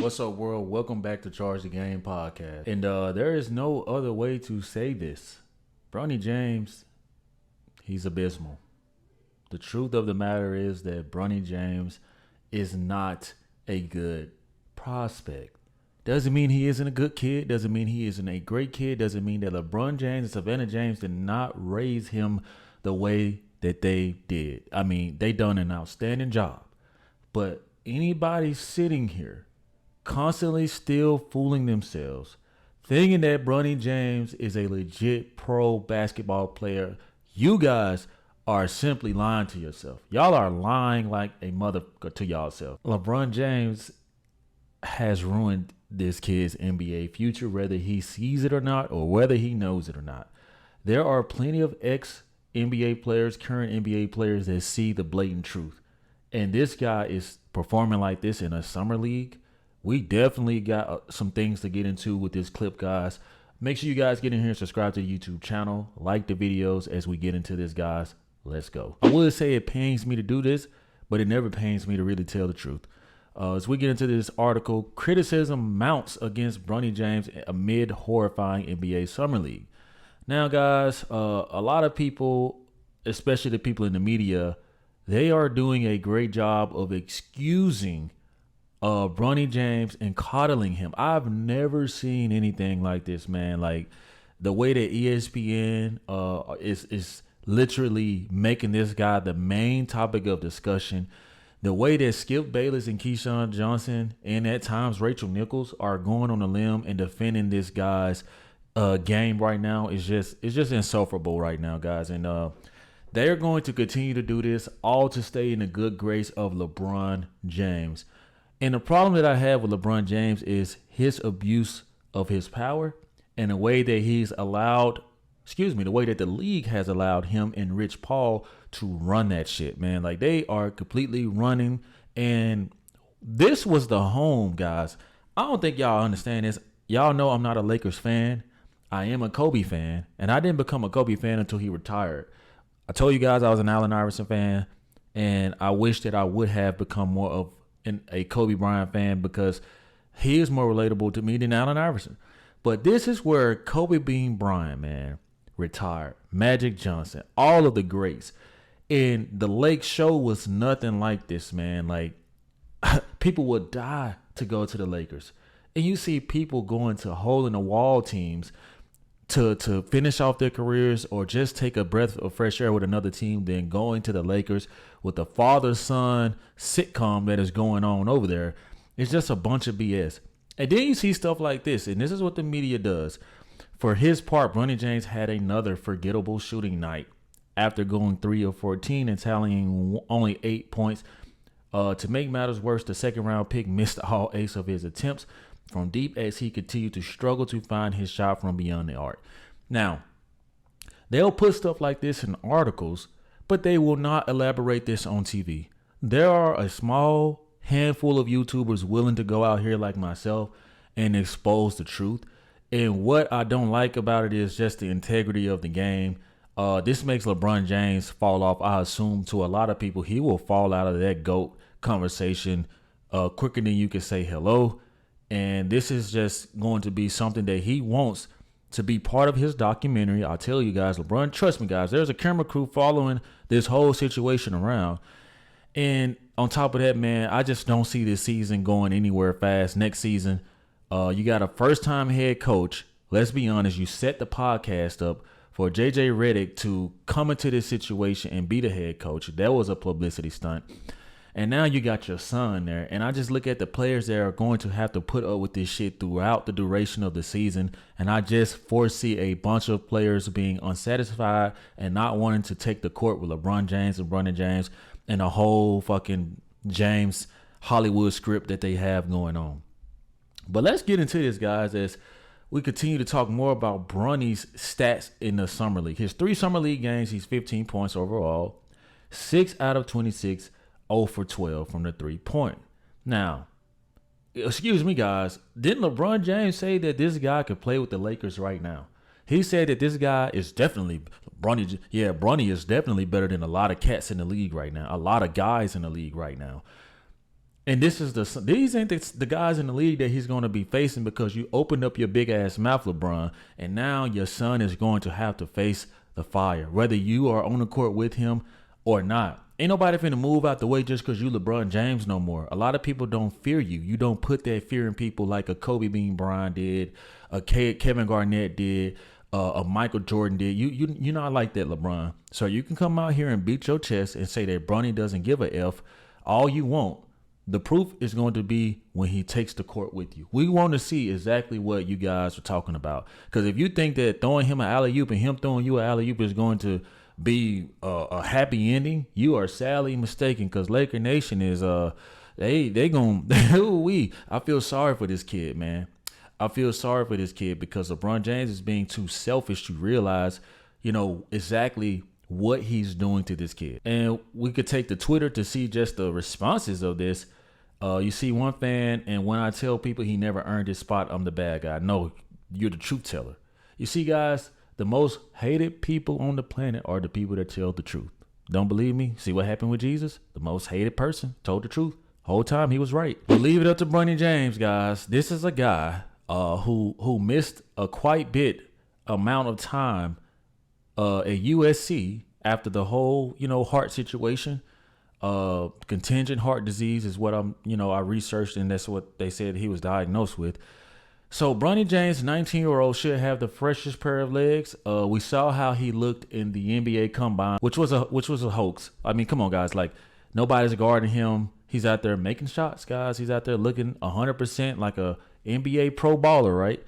What's up, world? Welcome back to Charge the Game podcast. And there is no other way to say this. Bronny James, he's abysmal. The truth of the matter is that Bronny James is not a good prospect. Doesn't mean he isn't a good kid. Doesn't mean he isn't a great kid. Doesn't mean that LeBron James and Savannah James did not raise him the way that they did. I mean, they done an outstanding job. But anybody sitting here constantly still fooling themselves, thinking that Bronny James is a legit pro basketball player, you guys are simply lying to yourself. Y'all are lying like a mother to y'allself. LeBron James has ruined this kid's NBA future, whether he sees it or not, or whether he knows it or not. There are plenty of ex-NBA players, current NBA players that see the blatant truth. And this guy is performing like this in a summer league. We definitely got some things to get into with this clip, guys. Make sure you guys get in here and subscribe to the YouTube channel. Like the videos as we get into this, guys. Let's go. I would say it pains me to do this, but it never pains me to really tell the truth. As we get into this article, criticism mounts against Bronny James amid horrifying NBA Summer League. Now, guys, a lot of people, especially the people in the media, they are doing a great job of excusing Bronny James and coddling him. I've never seen anything like this, man. Like the way that ESPN is literally making this guy the main topic of discussion. The way that Skip Bayless and Keyshawn Johnson and at times Rachel Nichols are going on a limb and defending this guy's game right now is just insufferable right now, guys. And they're going to continue to do this all to stay in the good grace of LeBron James. And the problem that I have with LeBron James is his abuse of his power and the way that the way that the league has allowed him and Rich Paul to run that shit, man. Like they are completely running. And this was the home, guys. I don't think y'all understand this. Y'all know I'm not a Lakers fan. I am a Kobe fan. And I didn't become a Kobe fan until he retired. I told you guys I was an Allen Iverson fan. And I wish that I would have become more of a Kobe Bryant fan because he is more relatable to me than Allen Iverson. But this is where Kobe Bean Bryant, man, retired. Magic Johnson, all of the greats. And the Lake Show was nothing like this, man. Like people would die to go to the Lakers. And you see people going to hole-in-the-wall teams to finish off their careers or just take a breath of fresh air with another team, then going to the Lakers with the father-son sitcom that is going on over there. It's just a bunch of BS. And then you see stuff like this, and this is what the media does. For his part, Bronny James had another forgettable shooting night after going 3 of 14 and tallying only 8 points. To make matters worse, the second-round pick missed all 8 of his attempts from deep as he continued to struggle to find his shot from beyond the arc. Now, they'll put stuff like this in articles, but they will not elaborate this on TV. There are a small handful of YouTubers willing to go out here like myself and expose the truth. And what I don't like about it is just the integrity of the game. This makes LeBron James fall off. I assume to a lot of people, he will fall out of that GOAT conversation quicker than you can say hello. And this is just going to be something that he wants to be part of his documentary. I'll tell you guys, LeBron, trust me, guys, there's a camera crew following this whole situation around. And on top of that, man, I just don't see this season going anywhere fast. Next season, you got a first-time head coach. Let's be honest, you set the podcast up for JJ Redick to come into this situation and be the head coach. That was a publicity stunt. And now you got your son there. And I just look at the players that are going to have to put up with this shit throughout the duration of the season. And I just foresee a bunch of players being unsatisfied and not wanting to take the court with LeBron James and Bronny James and the whole fucking James Hollywood script that they have going on. But let's get into this, guys, as we continue to talk more about Bronny's stats in the Summer League. His 3 Summer League games, he's 15 points overall, 6 out of 26, 0 for 12 from the 3-point. Now, excuse me, guys, didn't LeBron James say that this guy could play with the Lakers right now? He said that this guy is definitely Bronny. Yeah, Bronny is definitely better than a lot of cats in the league right now, a lot of guys in the league right now. And these ain't the guys in the league that he's going to be facing because you opened up your big ass mouth, LeBron, and now your son is going to have to face the fire, whether you are on the court with him or not. Ain't nobody finna move out the way just because you LeBron James no more. A lot of people don't fear you. You don't put that fear in people like a Kobe Bean Bryant did, a Kevin Garnett did, a Michael Jordan did. You're not like that, LeBron. So you can come out here and beat your chest and say that Bronny doesn't give a F all you want. The proof is going to be when he takes the court with you. We want to see exactly what you guys are talking about. Because if you think that throwing him an alley-oop and him throwing you an alley-oop is going to be a happy ending, you are sadly mistaken. Because Laker Nation is they gonna I feel sorry for this kid, man. I feel sorry for this kid because LeBron James is being too selfish to realize, exactly what he's doing to this kid. And we could take to Twitter to see just the responses of this. You see one fan, and when I tell people he never earned his spot, I'm the bad guy. No, you're the truth teller. You see, guys, the most hated people on the planet are the people that tell the truth. Don't believe me? See what happened with Jesus? The most hated person told the truth. Whole time he was right. But leave it up to Bronny James, guys. This is a guy who missed a quite bit amount of time at USC after the whole, heart situation. Contingent heart disease is what I researched, and that's what they said he was diagnosed with. So Bronny James, 19-year-old, should have the freshest pair of legs. We saw how he looked in the NBA Combine, which was a hoax. I mean, come on, guys. Like, nobody's guarding him. He's out there making shots, guys. He's out there looking 100% like a NBA pro baller, right?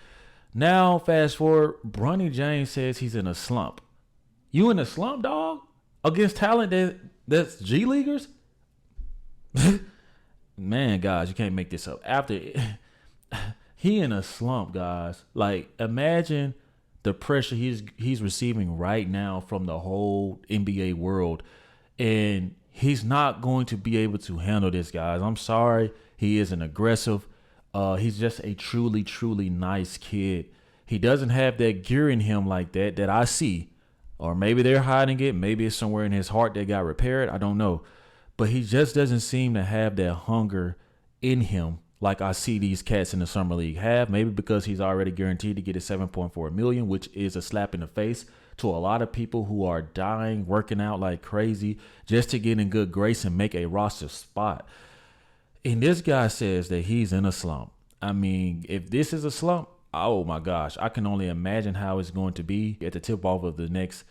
Now, fast forward, Bronny James says he's in a slump. You in a slump, dog? Against talent that's G Leaguers? Man, guys, you can't make this up. After he in a slump, guys. Like, imagine the pressure he's receiving right now from the whole NBA world. And he's not going to be able to handle this, guys. I'm sorry. He isn't aggressive. He's just a truly, truly nice kid. He doesn't have that gear in him like that I see. Or maybe they're hiding it. Maybe it's somewhere in his heart that got repaired. I don't know. But he just doesn't seem to have that hunger in him like I see these cats in the summer league have. Maybe because he's already guaranteed to get his $7.4 million, which is a slap in the face to a lot of people who are dying, working out like crazy just to get in good grace and make a roster spot. And this guy says that he's in a slump. I mean, if this is a slump, oh my gosh, I can only imagine how it's going to be at the tip off of the next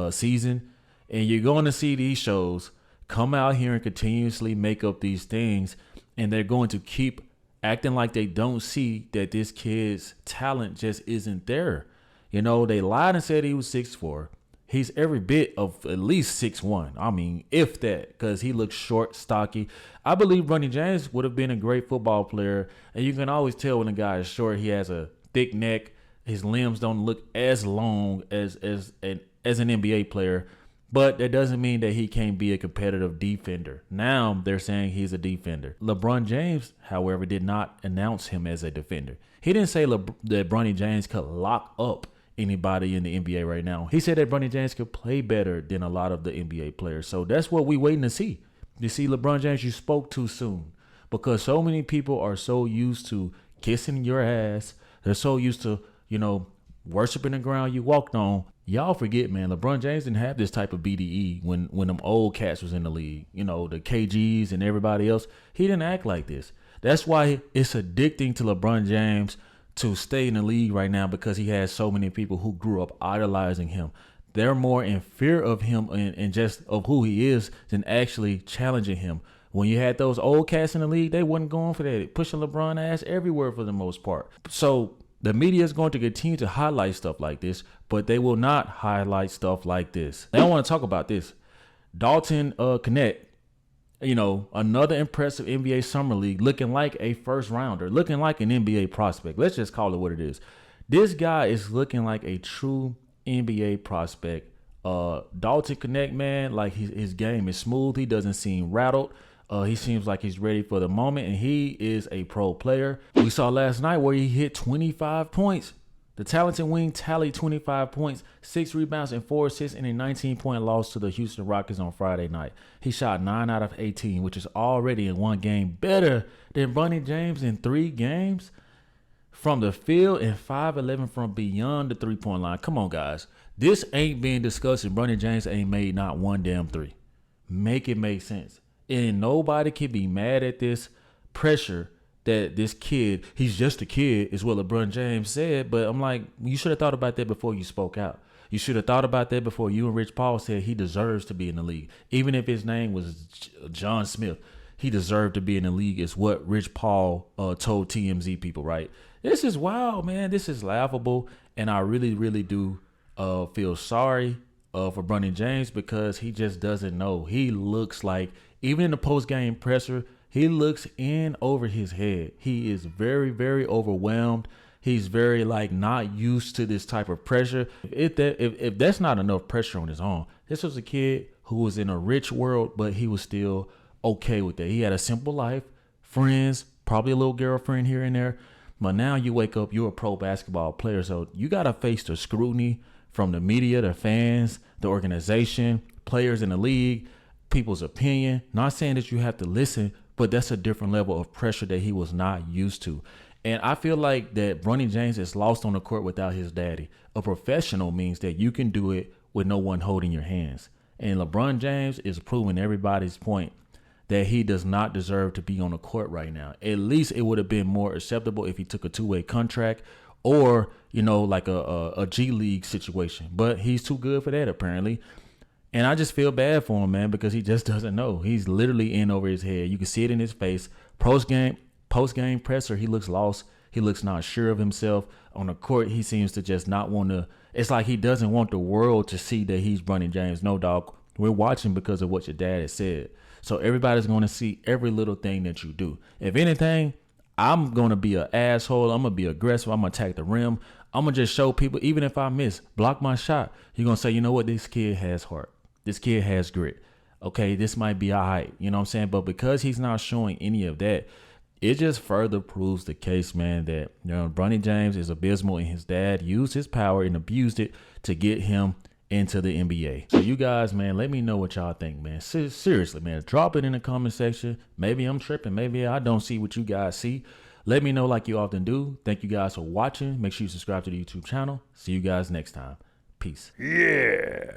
season. And you're going to see these shows come out here and continuously make up these things. And they're going to keep acting like they don't see that this kid's talent just isn't there. They lied and said he was 6'4". He's every bit of at least 6'1". I mean, if that, because he looks short, stocky. I believe Bronny James would have been a great football player. And you can always tell when a guy is short, he has a thick neck. His limbs don't look as long as an NBA player. But that doesn't mean that he can't be a competitive defender. Now they're saying he's a defender. LeBron James, however, did not announce him as a defender. He didn't say that Bronny James could lock up anybody in the NBA right now. He said that Bronny James could play better than a lot of the NBA players. So that's what we waiting to see. You see, LeBron James, you spoke too soon because so many people are so used to kissing your ass. They're so used to, worshiping the ground you walked on. Y'all forget, man, LeBron James didn't have this type of BDE when them old cats was in the league. The KGs and everybody else. He didn't act like this. That's why it's addicting to LeBron James to stay in the league right now, because he has so many people who grew up idolizing him. They're more in fear of him and just of who he is than actually challenging him. When you had those old cats in the league, they wasn't going for that. Pushing LeBron ass everywhere for the most part. So the media is going to continue to highlight stuff like this, but they will not highlight stuff like this. Now I want to talk about this. Dalton Connect, another impressive NBA Summer League, looking like a first rounder, looking like an NBA prospect. Let's just call it what it is. This guy is looking like a true NBA prospect. Dalton Connect, man, like his game is smooth. He doesn't seem rattled. He seems like he's ready for the moment, and he is a pro player. We saw last night where he hit 25 points. The talented wing tallied 25 points, 6 rebounds, and 4 assists in a 19-point loss to the Houston Rockets on Friday night. He shot 9 out of 18, which is already in one game better than Bronny James in 3 games from the field and 5-11 from beyond the three-point line. Come on, guys. This ain't being discussed and Bronny James ain't made not one damn three. Make it make sense. And nobody can be mad at this pressure that this kid, he's just a kid, is what LeBron James said. But I'm like, you should have thought about that before you spoke out. You should have thought about that before you and Rich Paul said he deserves to be in the league. Even if his name was John Smith, he deserved to be in the league is what Rich Paul told TMZ people, right? This is wild, man. This is laughable. And I really, really do feel sorry for Bronny James because he just doesn't know. He looks like, even in the post-game presser, he looks in over his head. He is very, very overwhelmed. He's very not used to this type of pressure. If that's not enough pressure on his own, this was a kid who was in a rich world, but he was still okay with that. He had a simple life, friends, probably a little girlfriend here and there. But now you wake up, you're a pro basketball player, so you got to face the scrutiny from the media, the fans, the organization, players in the league, people's opinion. Not saying that you have to listen, but that's a different level of pressure that he was not used to. And I feel like that Bronny James is lost on the court without his daddy. A professional means that you can do it with no one holding your hands. And LeBron James is proving everybody's point that he does not deserve to be on the court right now. At least it would have been more acceptable if he took a 2-way contract or, like a G League situation. But he's too good for that, apparently. And I just feel bad for him, man, because he just doesn't know. He's literally in over his head. You can see it in his face. Post-game presser, he looks lost. He looks not sure of himself. On the court, he seems to just not want to. It's like he doesn't want the world to see that he's Bronny James. No, dog. We're watching because of what your dad has said. So everybody's going to see every little thing that you do. If anything, I'm going to be an asshole. I'm going to be aggressive. I'm going to attack the rim. I'm going to just show people, even if I miss, block my shot. You're going to say, you know what? This kid has heart. This kid has grit. Okay, this might be all right. You know what I'm saying? But because he's not showing any of that, it just further proves the case, man, that Bronny James is abysmal and his dad used his power and abused it to get him into the NBA. So you guys, man, let me know what y'all think, man. Seriously, man, drop it in the comment section. Maybe I'm tripping. Maybe I don't see what you guys see. Let me know like you often do. Thank you guys for watching. Make sure you subscribe to the YouTube channel. See you guys next time. Peace. Yeah.